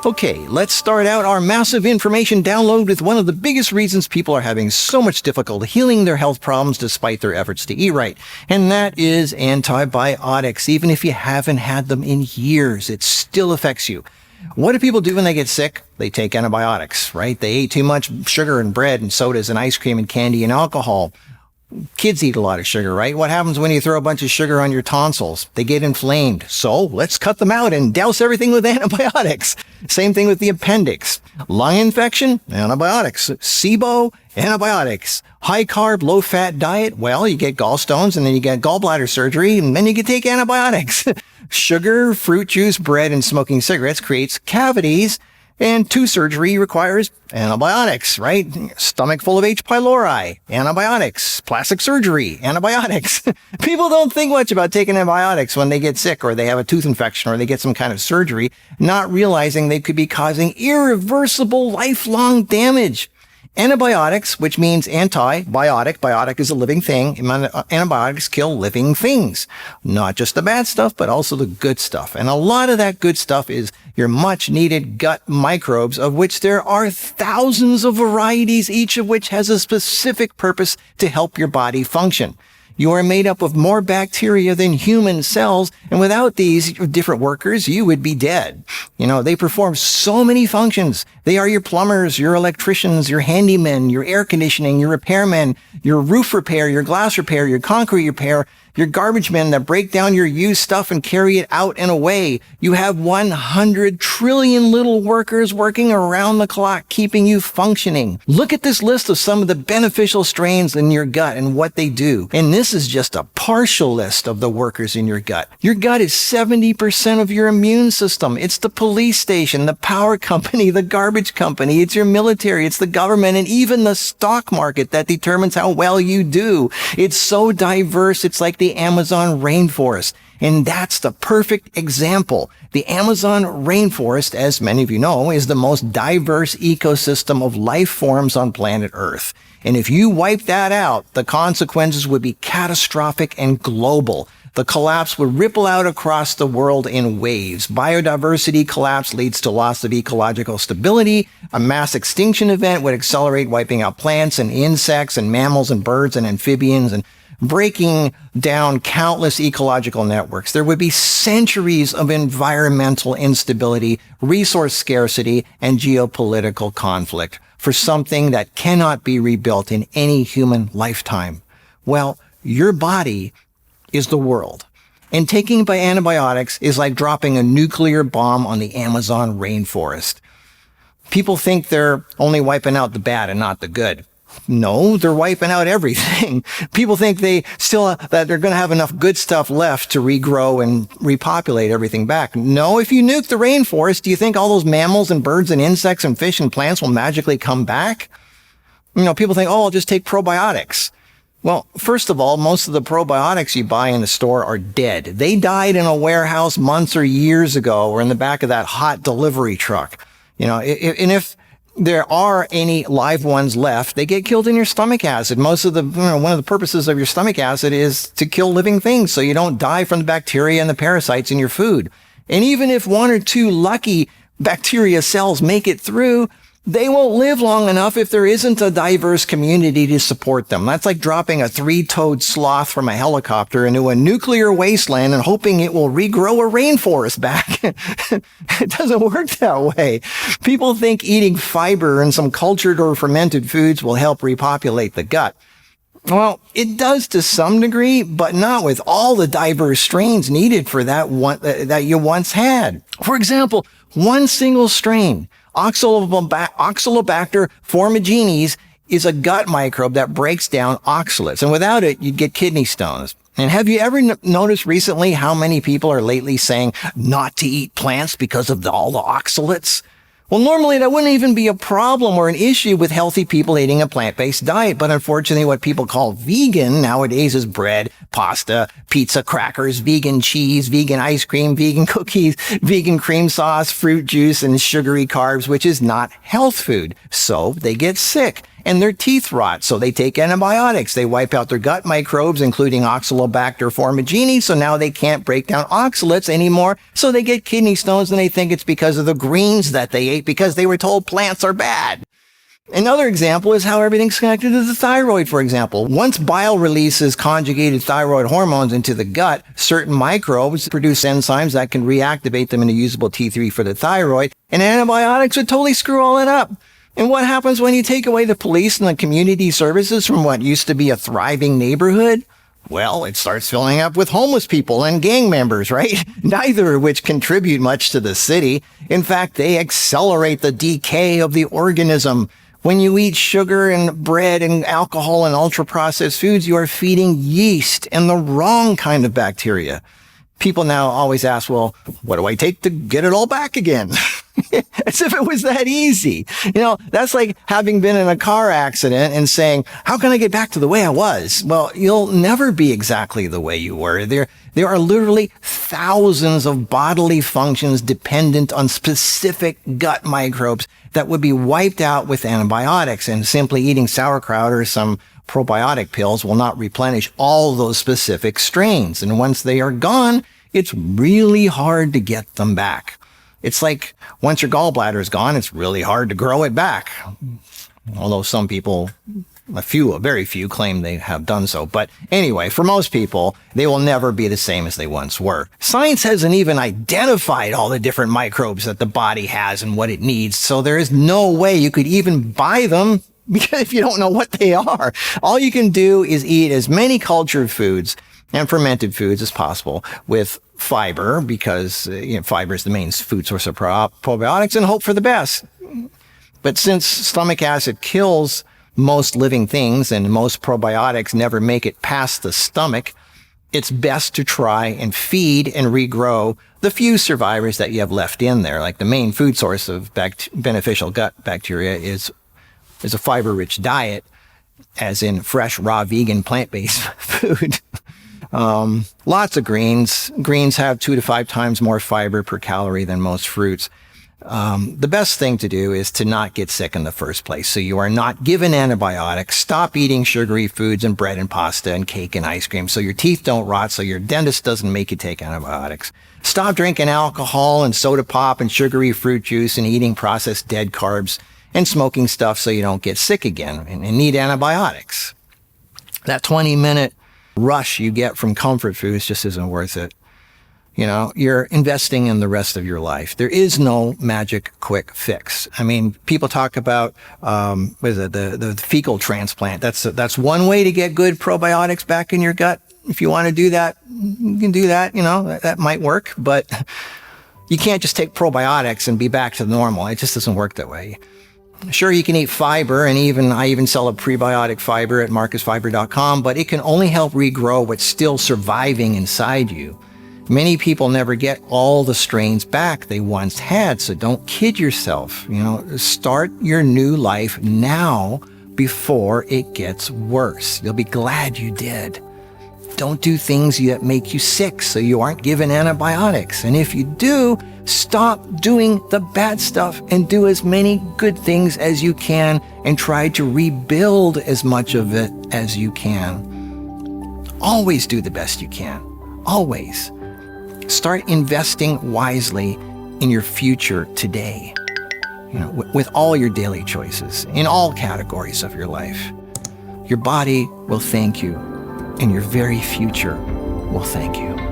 Okay, let's start out our massive information download with one of the biggest reasons people are having so much difficulty healing their health problems despite their efforts to eat right. And that is antibiotics. Even if you haven't had them in years, it still affects you. What do people do when they get sick? They take antibiotics, right? They ate too much sugar and bread and sodas and ice cream and candy and alcohol. Kids eat a lot of sugar, right? What happens when you throw a bunch of sugar on your tonsils? They get inflamed. So let's cut them out and douse everything with antibiotics. Same thing with the appendix. Lung infection? Antibiotics. SIBO? Antibiotics. High carb, low fat diet? Well, you get gallstones and then you get gallbladder surgery and then you can take antibiotics. Sugar, fruit juice, bread, and smoking cigarettes creates cavities. And tooth surgery requires antibiotics, right? Stomach full of H. pylori, antibiotics. Plastic surgery, antibiotics. People don't think much about taking antibiotics when they get sick or they have a tooth infection or they get some kind of surgery, not realizing they could be causing irreversible lifelong damage. Antibiotics, which means antibiotic, biotic is a living thing. Antibiotics kill living things. Not just the bad stuff, but also the good stuff. And a lot of that good stuff is your much needed gut microbes, of which there are thousands of varieties, each of which has a specific purpose to help your body function. You are made up of more bacteria than human cells, and without these different workers, you would be dead. They perform so many functions. They are your plumbers, your electricians, your handymen, your air conditioning, your repairmen, your roof repair, your glass repair, your concrete repair, your garbage men that break down your used stuff and carry it out and away. You have 100 trillion little workers working around the clock, keeping you functioning. Look at this list of some of the beneficial strains in your gut and what they do. And this is just a partial list of the workers in your gut. Your gut is 70% of your immune system. It's the police station, the power company, the garbage company. It's your military. It's the government and even the stock market that determines how well you do. It's so diverse. It's like the Amazon rainforest. And that's the perfect example. The Amazon rainforest, as many of you know, is the most diverse ecosystem of life forms on planet Earth. And if you wipe that out, the consequences would be catastrophic and global. The collapse would ripple out across the world in waves. Biodiversity collapse leads to loss of ecological stability. A mass extinction event would accelerate wiping out plants and insects and mammals and birds and amphibians and breaking down countless ecological networks. There would be centuries of environmental instability, resource scarcity, and geopolitical conflict for something that cannot be rebuilt in any human lifetime. Well, your body is the world. And taking by antibiotics is like dropping a nuclear bomb on the Amazon rainforest. People think they're only wiping out the bad and not the good. No, they're wiping out everything. People think that they're going to have enough good stuff left to regrow and repopulate everything back. No, if you nuke the rainforest, do you think all those mammals and birds and insects and fish and plants will magically come back? People think, I'll just take probiotics. Well, first of all, most of the probiotics you buy in the store are dead. They died in a warehouse months or years ago or in the back of that hot delivery truck. And if there are any live ones left, they get killed in your stomach acid. Most of one of the purposes of your stomach acid is to kill living things so you don't die from the bacteria and the parasites in your food. And even if one or two lucky bacteria cells make it through, they won't live long enough if there isn't a diverse community to support them. That's like dropping a 3-toed sloth from a helicopter into a nuclear wasteland and hoping it will regrow a rainforest back. It doesn't work that way. People think eating fiber and some cultured or fermented foods will help repopulate the gut. Well, it does to some degree, but not with all the diverse strains needed for that you once had. For example, one single strain, Oxalobacter formigenes, is a gut microbe that breaks down oxalates. And without it, you'd get kidney stones. And have you ever noticed recently how many people are lately saying not to eat plants because of all the oxalates? Well, normally that wouldn't even be a problem or an issue with healthy people eating a plant-based diet. But unfortunately, what people call vegan nowadays is bread, pasta, pizza, crackers, vegan cheese, vegan ice cream, vegan cookies, vegan cream sauce, fruit juice, and sugary carbs, which is not health food. So they get sick. and their teeth rot. So they take antibiotics. They wipe out their gut microbes, including Oxalobacter formigine. So now they can't break down oxalates anymore. So they get kidney stones, and they think it's because of the greens that they ate because they were told plants are bad. Another example is how everything's connected to the thyroid, for example. Once bile releases conjugated thyroid hormones into the gut, certain microbes produce enzymes that can reactivate them into usable T3 for the thyroid, and antibiotics would totally screw all that up. And what happens when you take away the police and the community services from what used to be a thriving neighborhood? Well, it starts filling up with homeless people and gang members, right? Neither of which contribute much to the city. In fact, they accelerate the decay of the organism. When you eat sugar and bread and alcohol and ultra-processed foods, you are feeding yeast and the wrong kind of bacteria. People now always ask, well, what do I take to get it all back again? As if it was that easy. That's like having been in a car accident and saying, how can I get back to the way I was? Well, you'll never be exactly the way you were. There are literally thousands of bodily functions dependent on specific gut microbes that would be wiped out with antibiotics, and simply eating sauerkraut or some probiotic pills will not replenish all those specific strains. And once they are gone, it's really hard to get them back. It's like once your gallbladder is gone, it's really hard to grow it back. Although some people, very few claim they have done so. But anyway, for most people, they will never be the same as they once were. Science hasn't even identified all the different microbes that the body has and what it needs. So there is no way you could even buy them, because if you don't know what they are, all you can do is eat as many cultured foods and fermented foods as possible with fiber, because fiber is the main food source of probiotics, and hope for the best. But since stomach acid kills most living things and most probiotics never make it past the stomach, it's best to try and feed and regrow the few survivors that you have left in there. Like the main food source of beneficial gut bacteria is a fiber-rich diet, as in fresh, raw, vegan, plant-based food. Lots of greens. Greens have 2 to 5 times more fiber per calorie than most fruits. The best thing to do is to not get sick in the first place. So you are not given antibiotics. Stop eating sugary foods and bread and pasta and cake and ice cream so your teeth don't rot, so your dentist doesn't make you take antibiotics. Stop drinking alcohol and soda pop and sugary fruit juice and eating processed dead carbs and smoking stuff so you don't get sick again and need antibiotics. That 20-minute rush you get from comfort foods just isn't worth it. You're investing in the rest of your life. There is no magic quick fix. I mean, people talk about, the fecal transplant. That's one way to get good probiotics back in your gut. If you want to do that, you can do that. That might work, but you can't just take probiotics and be back to normal. It just doesn't work that way. Sure, you can eat fiber, and I even sell a prebiotic fiber at markusfiber.com, but it can only help regrow what's still surviving inside you. Many people never get all the strains back they once had, so don't kid yourself. Start your new life now before it gets worse. You'll be glad you did. Don't do things that make you sick so you aren't given antibiotics. And if you do, stop doing the bad stuff and do as many good things as you can and try to rebuild as much of it as you can. Always do the best you can. Always. Start investing wisely in your future today. With all your daily choices, in all categories of your life. Your body will thank you, and your very future will thank you.